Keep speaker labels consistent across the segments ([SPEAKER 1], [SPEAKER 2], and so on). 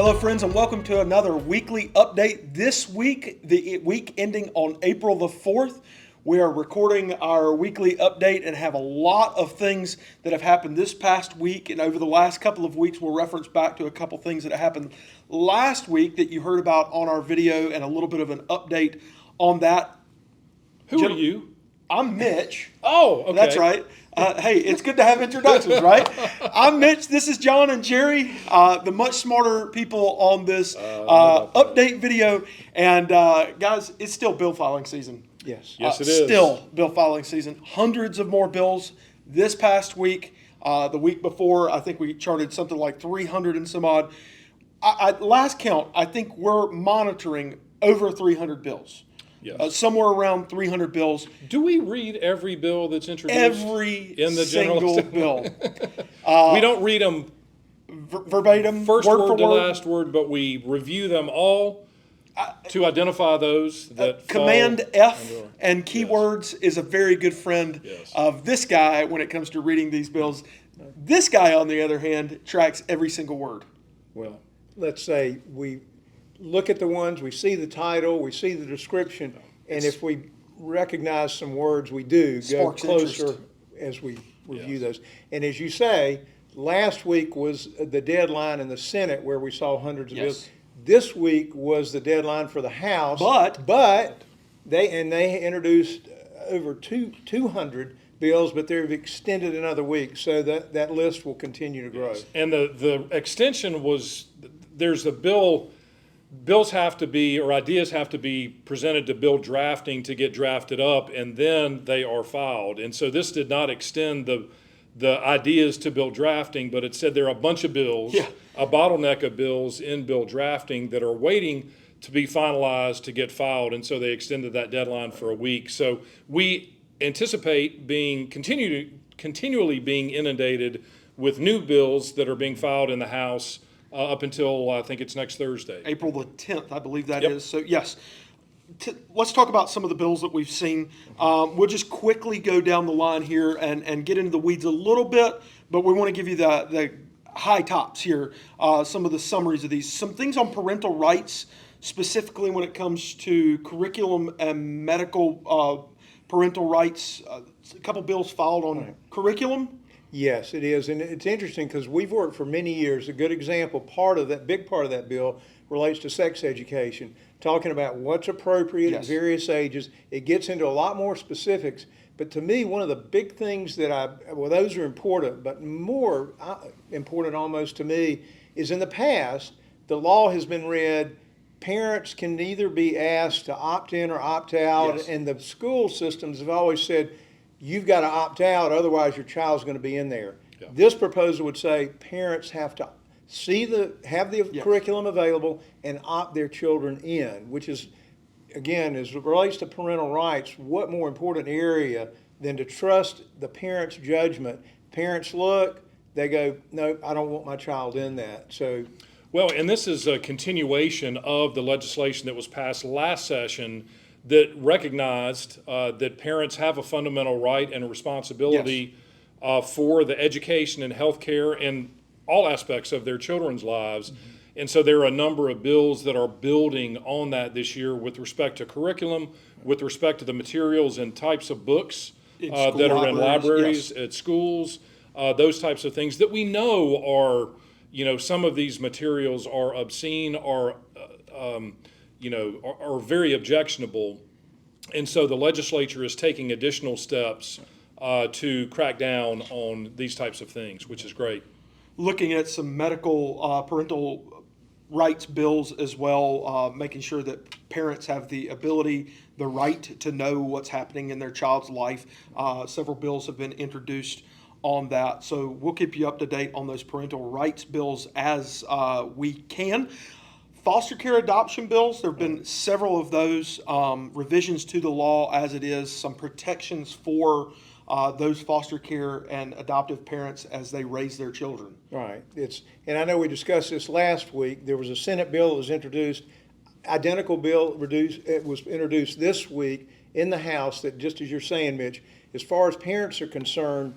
[SPEAKER 1] Hello, friends, and welcome to another weekly update. This week, the week ending on April the 4th, we are recording our weekly update and have a lot of things that have happened this past week. And over the last couple of weeks, we'll reference back to a couple things that happened last week that you heard about on our video and a little bit of an update on that.
[SPEAKER 2] Who are you?
[SPEAKER 1] I'm Mitch.
[SPEAKER 2] Oh, okay.
[SPEAKER 1] That's right. Hey, it's good to have introductions, right? I'm Mitch. This is John and Jerry, the much smarter people on this update video. And guys, it's still bill filing season.
[SPEAKER 2] Yes. Yes, it is.
[SPEAKER 1] Still bill filing season. Hundreds of more bills this past week. The week before, I think we charted something like 300 and some odd. Last count, I think we're monitoring over 300 bills.
[SPEAKER 2] Yes.
[SPEAKER 1] Somewhere around 300 bills.
[SPEAKER 2] Do we read every bill that's introduced?
[SPEAKER 1] Every
[SPEAKER 2] in the
[SPEAKER 1] single bill.
[SPEAKER 2] We don't read them
[SPEAKER 1] verbatim,
[SPEAKER 2] first
[SPEAKER 1] word
[SPEAKER 2] word
[SPEAKER 1] for
[SPEAKER 2] to
[SPEAKER 1] word.
[SPEAKER 2] last word, but we review them all to identify those that
[SPEAKER 1] Command
[SPEAKER 2] fall
[SPEAKER 1] F
[SPEAKER 2] under-
[SPEAKER 1] and keywords is a very good friend
[SPEAKER 2] Yes.
[SPEAKER 1] of this guy when it comes to reading these bills. This guy, on the other hand, tracks every single word.
[SPEAKER 3] Well, let's say we look at the ones, we see the title, we see the description, and if we recognize some words, we do go
[SPEAKER 1] Sparks
[SPEAKER 3] closer
[SPEAKER 1] interest.
[SPEAKER 3] as we review
[SPEAKER 2] Yes.
[SPEAKER 3] those. And as you say, last week was the deadline in the Senate where we saw hundreds of
[SPEAKER 1] Yes.
[SPEAKER 3] bills. This week was the deadline for the House.
[SPEAKER 1] But
[SPEAKER 3] they introduced over 200 bills, but they've extended another week, so that list will continue to grow.
[SPEAKER 2] And the extension was, there's a bills have to be, or ideas have to be presented to bill drafting to get drafted up, and then they are filed. And so this did not extend the ideas to bill drafting, but it said there are a bunch of bills, a bottleneck of bills in bill drafting that are waiting to be finalized to get filed, and so they extended that deadline for a week. So we anticipate continually being inundated with new bills that are being filed in the House up until I think it's next Thursday.
[SPEAKER 1] April the 10th, I believe that
[SPEAKER 2] Yep.
[SPEAKER 1] is. So, yes. Let's talk about some of the bills that we've seen. We'll just quickly go down the line here and get into the weeds a little bit, but we want to give you the high tops here, some of the summaries of these. Some things on parental rights, specifically when it comes to curriculum and medical parental rights. A couple bills filed on curriculum.
[SPEAKER 3] Yes, it is, and it's interesting because we've worked for many years. A good example, big part of that bill relates to sex education, talking about what's appropriate at
[SPEAKER 1] Yes.
[SPEAKER 3] various ages. It gets into a lot more specifics, but to me, one of the big things those are important, but more important almost to me is in the past, the law has been read, parents can either be asked to opt in or opt out,
[SPEAKER 1] Yes.
[SPEAKER 3] and the school systems have always said, you've got to opt out, otherwise your child's going to be in there.
[SPEAKER 2] Yeah.
[SPEAKER 3] This proposal would say parents have to have the
[SPEAKER 1] Yes.
[SPEAKER 3] curriculum available and opt their children in, which is, again, as it relates to parental rights, what more important area than to trust the parent's judgment? Parents look, they go, no, I don't want my child in that. So,
[SPEAKER 2] Well, and this is a continuation of the legislation that was passed last session that recognized that parents have a fundamental right and a responsibility for the education and health care and all aspects of their children's lives. Mm-hmm. And so there are a number of bills that are building on that this year with respect to curriculum, with respect to the materials and types of books that are in libraries, at schools, those types of things that we know are, some of these materials are obscene, are very objectionable. And so the legislature is taking additional steps to crack down on these types of things, which is great.
[SPEAKER 1] Looking at some medical parental rights bills as well, making sure that parents have the ability, the right to know what's happening in their child's life. Several bills have been introduced on that. So we'll keep you up to date on those parental rights bills as we can. Foster care adoption bills, there have been several of those, revisions to the law as it is, some protections for those foster care and adoptive parents as they raise their children.
[SPEAKER 3] right. And I know we discussed this last week. There was a Senate bill that was introduced, identical bill it was introduced this week in the House that, just as you're saying, Mitch, as far as parents are concerned,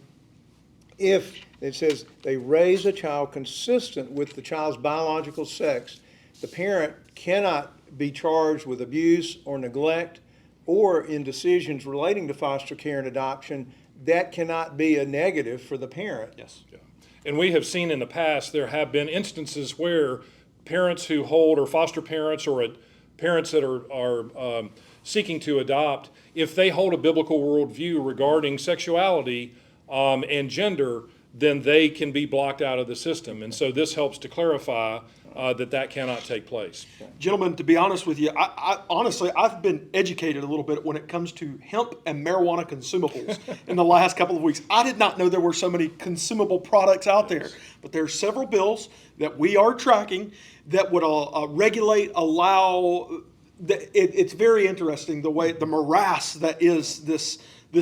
[SPEAKER 3] if It says they raise a child consistent with the child's biological sex. The parent cannot be charged with abuse or neglect, or in decisions relating to foster care and adoption, that cannot be a negative for the parent.
[SPEAKER 1] Yes.
[SPEAKER 2] Yeah. And we have seen in the past, there have been instances where parents who hold, or foster parents, or parents that are seeking to adopt, if they hold a biblical worldview regarding sexuality and gender, then they can be blocked out of the system. And so this helps to clarify that cannot take place.
[SPEAKER 1] Gentlemen, to be honest with you, I honestly, I've been educated a little bit when it comes to hemp and marijuana consumables in the last couple of weeks. I did not know there were so many consumable products out there, but there are several bills that we are tracking that would regulate, allow. It's very interesting the way, the morass that is this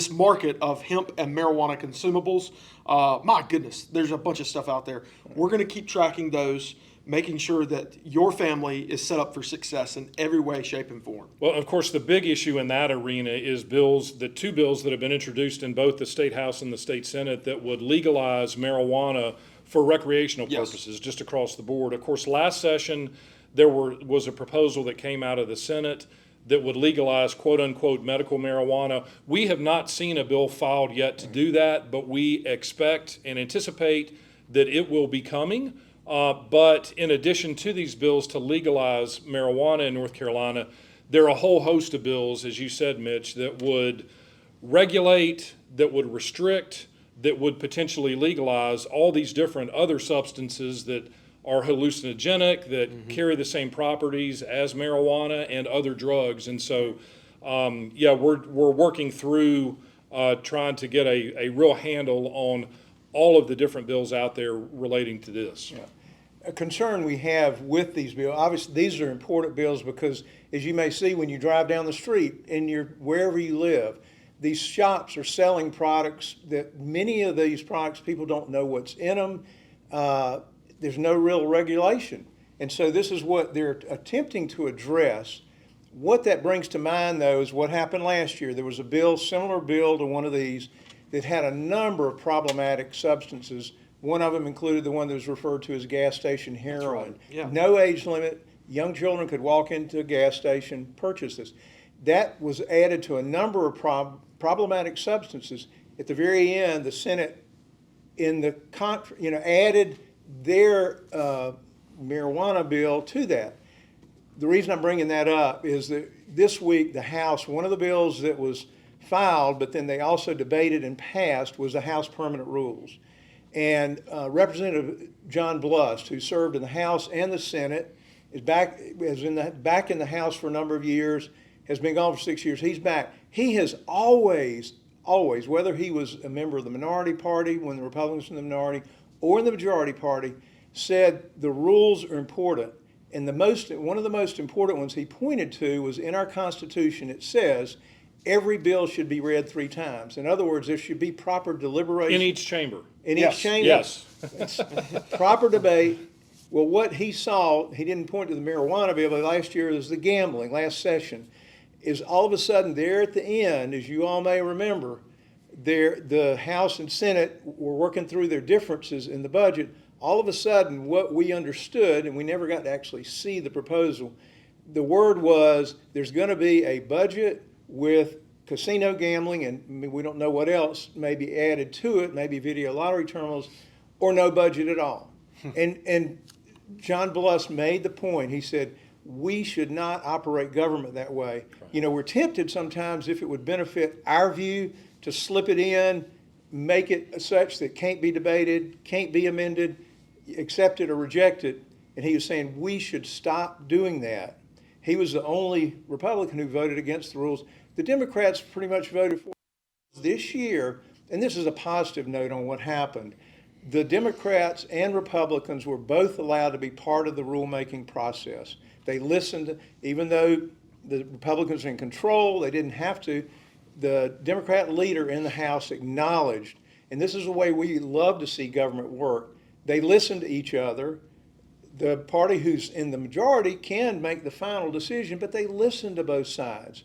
[SPEAKER 1] market of hemp and marijuana consumables. My goodness, there's a bunch of stuff out there. We're going to keep tracking those, making sure that your family is set up for success in every way, shape, and form.
[SPEAKER 2] Well, of course, the big issue in that arena is the two bills that have been introduced in both the State House and the State Senate that would legalize marijuana for recreational purposes, just across the board. Of course, last session, there was a proposal that came out of the Senate that would legalize quote-unquote medical marijuana. We have not seen a bill filed yet to do that, but we expect and anticipate that it will be coming. But in addition to these bills to legalize marijuana in North Carolina, there are a whole host of bills, as you said, Mitch, that would regulate, that would restrict, that would potentially legalize all these different other substances that are hallucinogenic, that carry the same properties as marijuana and other drugs. And so, we're working through trying to get a real handle on all of the different bills out there relating to this.
[SPEAKER 3] Yeah. A concern we have with these bills, obviously these are important bills because, as you may see when you drive down the street in wherever you live, these shops are selling products that many of these products people don't know what's in them. There's no real regulation. And so this is what they're attempting to address. What that brings to mind, though, is what happened last year. There was a bill, similar bill to one of these, that had a number of problematic substances. One of them included the one that was referred to as gas station heroin.
[SPEAKER 1] Right. Yeah.
[SPEAKER 3] No age limit. Young children could walk into a gas station, purchase this. That was added to a number of problematic substances. At the very end, the Senate, added their marijuana bill to that. The reason I'm bringing that up is that this week the House, one of the bills that was filed, but then they also debated and passed, was the House Permanent Rules. And Representative John Blust, who served in the House and the Senate, is back in the House for a number of years, has been gone for 6 years. He's back. He has always, whether he was a member of the minority party when the Republicans were in the minority or in the majority party, said the rules are important. And one of the most important ones he pointed to was in our Constitution. It says every bill should be read 3 times. In other words, there should be proper deliberation.
[SPEAKER 2] In each chamber.
[SPEAKER 3] In
[SPEAKER 1] Yes.
[SPEAKER 3] each chamber.
[SPEAKER 2] Yes.
[SPEAKER 3] Proper debate. Well, what he saw, he didn't point to the marijuana bill, but last year was the gambling, last session, is all of a sudden there at the end, as you all may remember, the House and Senate were working through their differences in the budget. All of a sudden, what we understood, and we never got to actually see the proposal, the word was there's going to be a budget with casino gambling, and we don't know what else may be added to it, maybe video lottery terminals, or no budget at all. And John Blust made the point. He said, we should not operate government that way. Right. We're tempted sometimes, if it would benefit our view, to slip it in, make it such that can't be debated, can't be amended, accepted or rejected. And he was saying we should stop doing that. He was the only Republican who voted against the rules. The Democrats pretty much voted for it. This year, and this is a positive note on what happened, the Democrats and Republicans were both allowed to be part of the rulemaking process. They listened, even though the Republicans were in control, they didn't have to. The Democrat leader in the House acknowledged, and this is the way we love to see government work, they listen to each other. The party who's in the majority can make the final decision, but they listen to both sides.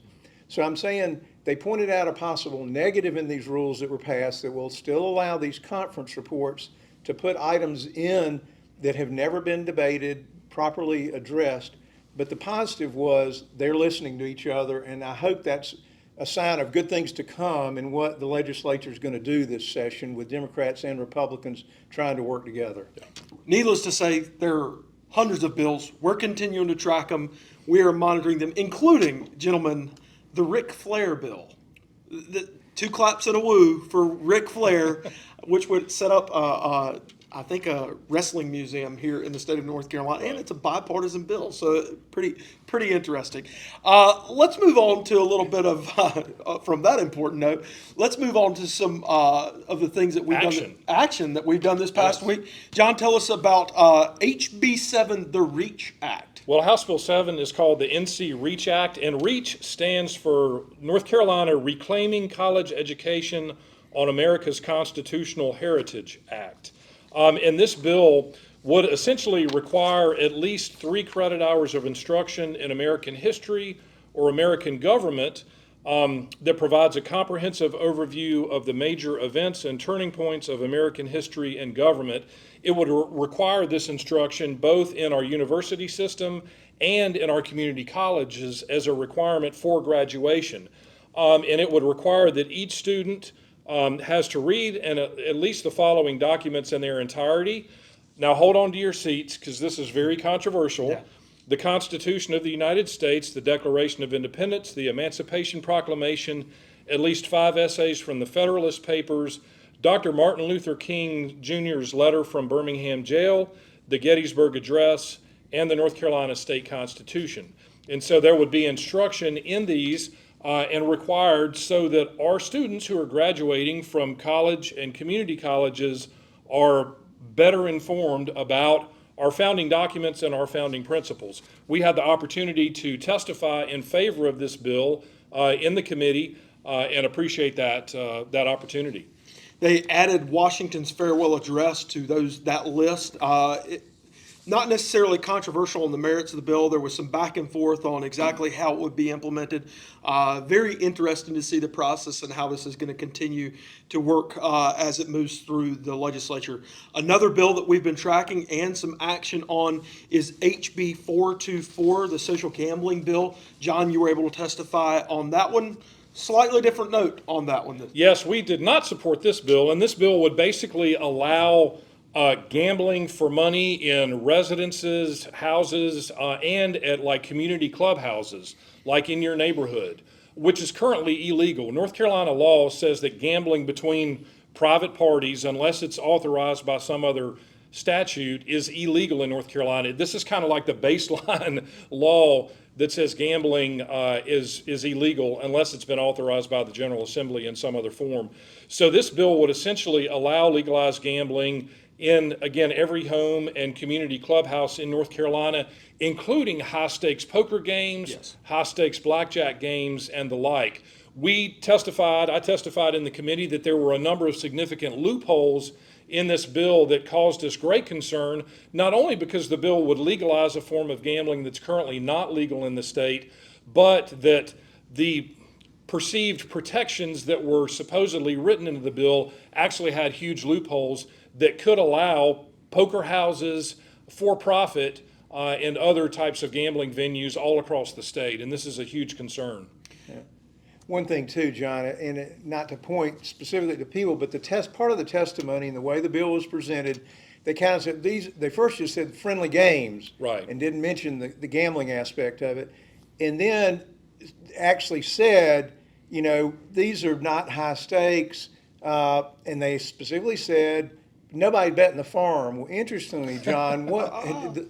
[SPEAKER 3] So I'm saying they pointed out a possible negative in these rules that were passed that will still allow these conference reports to put items in that have never been debated, properly addressed. But the positive was they're listening to each other, and I hope that's a sign of good things to come and what the legislature is going to do this session with Democrats and Republicans trying to work together.
[SPEAKER 1] Needless to say, there are hundreds of bills. We're continuing to track them. We are monitoring them, including, gentlemen, the Ric Flair bill. The 2 claps and a woo for Ric Flair, which would set up I think a wrestling museum here in the state of North Carolina, and it's a bipartisan bill, so pretty interesting. Let's move on to a little bit of from that important note. Let's move on to some of the things that we've done. Action that we've done this past week. John, tell us about HB 7, the REACH Act.
[SPEAKER 2] Well, House Bill 7 is called the NC REACH Act, and REACH stands for North Carolina Reclaiming College Education on America's Constitutional Heritage Act. And this bill would essentially require at least 3 credit hours of instruction in American history or American government that provides a comprehensive overview of the major events and turning points of American history and government. It would require this instruction both in our university system and in our community colleges as a requirement for graduation. And it would require that each student has to read at least the following documents in their entirety. Now hold on to your seats because this is very controversial. Yeah. The Constitution of the United States, the Declaration of Independence, the Emancipation Proclamation, at least 5 essays from the Federalist Papers, Dr. Martin Luther King Jr.'s letter from Birmingham jail, the Gettysburg Address, and the North Carolina State Constitution. And so there would be instruction in these and required so that our students who are graduating from college and community colleges are better informed about our founding documents and our founding principles. We had the opportunity to testify in favor of this bill in the committee and appreciate that opportunity.
[SPEAKER 1] They added Washington's farewell address to that list. Not necessarily controversial on the merits of the bill. There was some back and forth on exactly how it would be implemented. Very interesting to see the process and how this is going to continue to work as it moves through the legislature. Another bill that we've been tracking and some action on is HB 424, the social gambling bill. John, you were able to testify on that one. Slightly different note on that one.
[SPEAKER 2] Yes, we did not support this bill, and this bill would basically allow gambling for money in residences, houses, and at like community clubhouses, like in your neighborhood, which is currently illegal. North Carolina law says that gambling between private parties, unless it's authorized by some other statute, is illegal in North Carolina. This is kind of like the baseline law that says gambling is illegal unless it's been authorized by the General Assembly in some other form. So this bill would essentially allow legalized gambling in, again, every home and community clubhouse in North Carolina, including high-stakes poker games, yes, high-stakes blackjack games, and the like. I testified in the committee that there were a number of significant loopholes in this bill that caused us great concern, not only because the bill would legalize a form of gambling that's currently not legal in the state, but that the perceived protections that were supposedly written into the bill actually had huge loopholes that could allow poker houses, for-profit, and other types of gambling venues all across the state, and this is a huge concern.
[SPEAKER 3] Yeah. One thing too, John, and not to point specifically to people, but part of the testimony and the way the bill was presented, they kind of said they first just said friendly games,
[SPEAKER 2] right, and
[SPEAKER 3] didn't mention the gambling aspect of it, and then actually said, these are not high stakes, and they specifically said, nobody betting the farm. Well, interestingly, John,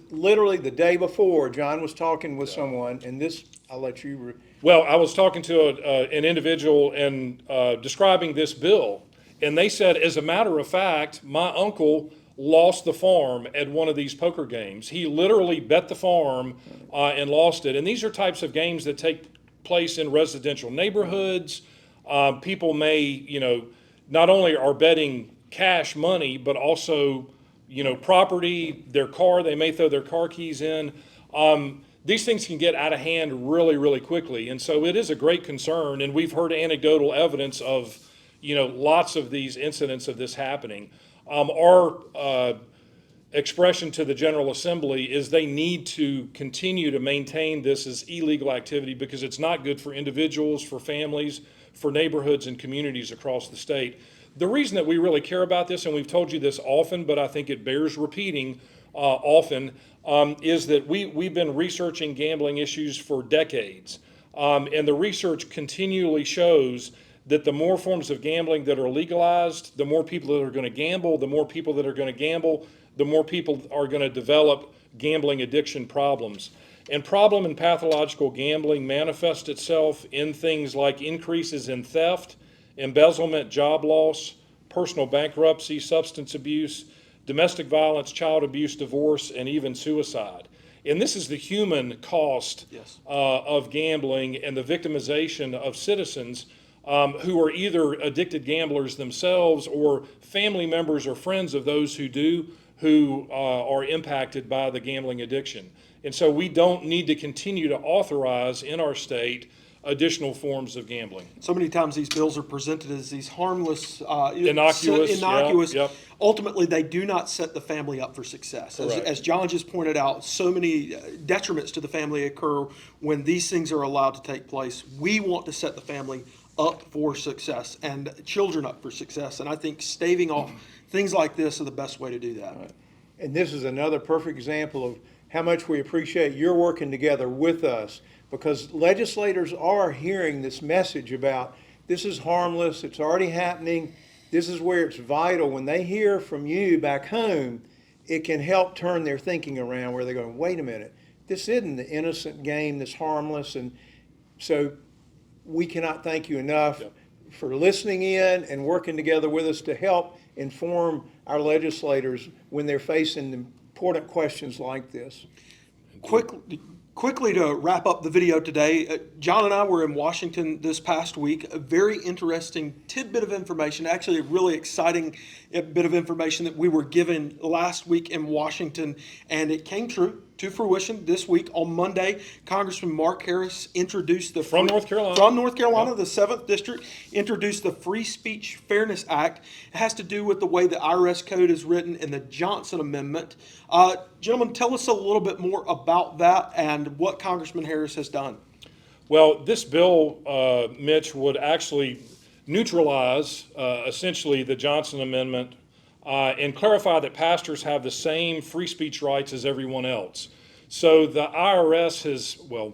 [SPEAKER 3] literally the day before, John was talking with someone, and this, I'll let you.
[SPEAKER 2] Well, I was talking to an individual and describing this bill, and they said, as a matter of fact, my uncle lost the farm at one of these poker games. He literally bet the farm and lost it. And these are types of games that take place in residential neighborhoods. People may, not only are betting cash money, but also, property, their car, they may throw their car keys in. These things can get out of hand really, really quickly. And so it is a great concern. And we've heard anecdotal evidence of, lots of these incidents of this happening. Our expression to the General Assembly is they need to continue to maintain this as illegal activity because it's not good for individuals, for families, for neighborhoods and communities across the state. The reason that we really care about this, and we've told you this often, but I think it bears repeating often, is that we've been researching gambling issues for decades. And the research continually shows that the more forms of gambling that are legalized, the more people that are going to gamble, the more people that are going to gamble, the more people are going to develop gambling addiction problems. And problem and pathological gambling manifests itself in things like increases in theft, embezzlement, job loss, personal bankruptcy, substance abuse, domestic violence, child abuse, divorce, and even suicide. And this is the human cost
[SPEAKER 1] Yes.
[SPEAKER 2] of gambling and the victimization of citizens who are either addicted gamblers themselves or family members or friends of those who do, who are impacted by the gambling addiction. And so we don't need to continue to authorize in our state additional forms of gambling.
[SPEAKER 1] So many times these bills are presented as these harmless,
[SPEAKER 2] Innocuous,
[SPEAKER 1] innocuous.
[SPEAKER 2] yep.
[SPEAKER 1] Ultimately, they do not set the family up for success.
[SPEAKER 2] Correct.
[SPEAKER 1] As John just pointed out, so many detriments to the family occur when these things are allowed to take place. We want to set the family up for success and children up for success. And I think staving off things like this are the best way to do that.
[SPEAKER 3] Right. And this is another perfect example of how much we appreciate your working together with us, because legislators are hearing this message about this is harmless, it's already happening, this is where it's vital. When they hear from you back home, it can help turn their thinking around where they're going, wait a minute, this isn't the innocent game that's harmless. And so we cannot thank you enough for listening in and working together with us to help inform our legislators when they're facing important questions like this.
[SPEAKER 1] Quickly to wrap up the video today, John and I were in Washington this past week. A very interesting tidbit of information, actually a really exciting bit of information that we were given last week in Washington, and it came true to fruition this week. On Monday, Congressman Mark Harris introduced the
[SPEAKER 2] From North Carolina.
[SPEAKER 1] the 7th District, introduced the Free Speech Fairness Act. It has to do with the way the IRS code is written in the Johnson Amendment. Gentlemen, tell us a little bit more about that and what Congressman Harris has done.
[SPEAKER 2] Well, this bill, Mitch, would actually neutralize essentially the Johnson Amendment and clarify that pastors have the same free speech rights as everyone else. So the IRS has, well,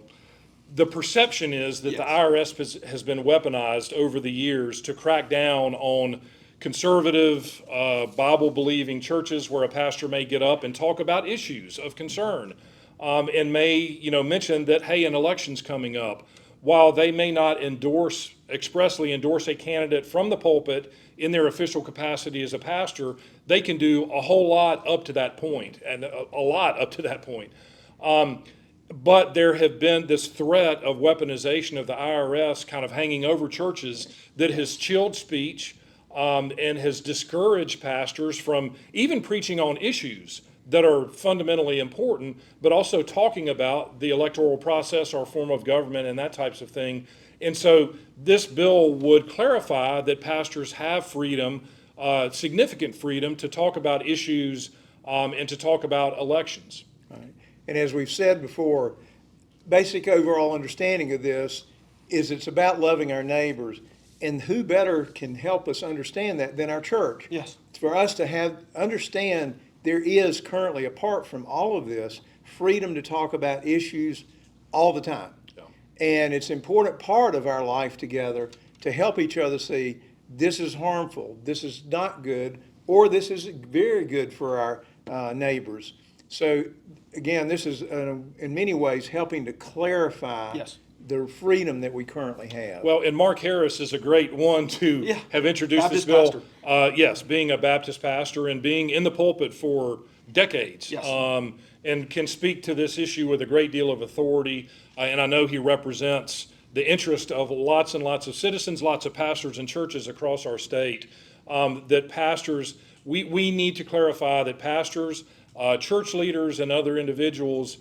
[SPEAKER 2] the perception is that the IRS has been weaponized over the years to crack down on conservative, Bible-believing churches where a pastor may get up and talk about issues of concern and may, mention that, hey, an election's coming up. While they may not expressly endorse a candidate from the pulpit in their official capacity as a pastor, they can do a whole lot up to that point, and a lot up to that point. But there have been this threat of weaponization of the IRS kind of hanging over churches that has chilled speech and has discouraged pastors from even preaching on issues that are fundamentally important, but also talking about the electoral process, our form of government, and that types of thing. And so this bill would clarify that pastors have freedom, significant freedom, to talk about issues and to talk about elections.
[SPEAKER 3] Right. And as we've said before, basic overall understanding of this is it's about loving our neighbors. And who better can help us understand that than our church?
[SPEAKER 1] Yes.
[SPEAKER 3] It's for us to understand there is currently, apart from all of this, freedom to talk about issues all the time. Yeah. And it's an important part of our life together to help each other see this is harmful, this is not good, or this is very good for our neighbors. So again, this is in many ways helping to clarify the freedom that we currently have.
[SPEAKER 2] Well, and Mark Harris is a great one to have introduced
[SPEAKER 1] Baptist
[SPEAKER 2] this bill. Yes, being a Baptist pastor and being in the pulpit for decades, and can speak to this issue with a great deal of authority. And I know he represents the interest of lots and lots of citizens, lots of pastors and churches across our state. That pastors, we need to clarify that pastors, church leaders, and other individuals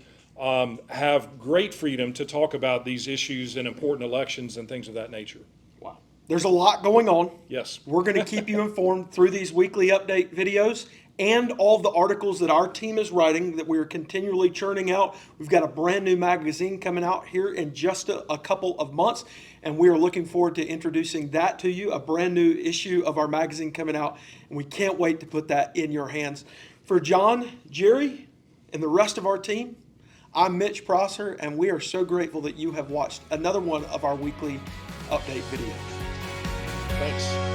[SPEAKER 2] have great freedom to talk about these issues in important elections and things of that nature.
[SPEAKER 1] Wow. There's a lot going on.
[SPEAKER 2] Yes.
[SPEAKER 1] We're going to keep you informed through these weekly update videos and all the articles that our team is writing that we're continually churning out. We've got a brand new magazine coming out here in just a couple of months, and we are looking forward to introducing that to you, a brand new issue of our magazine coming out, and we can't wait to put that in your hands. For John, Jerry, and the rest of our team, I'm Mitch Prosser, and we are so grateful that you have watched another one of our weekly update videos.
[SPEAKER 2] Thanks.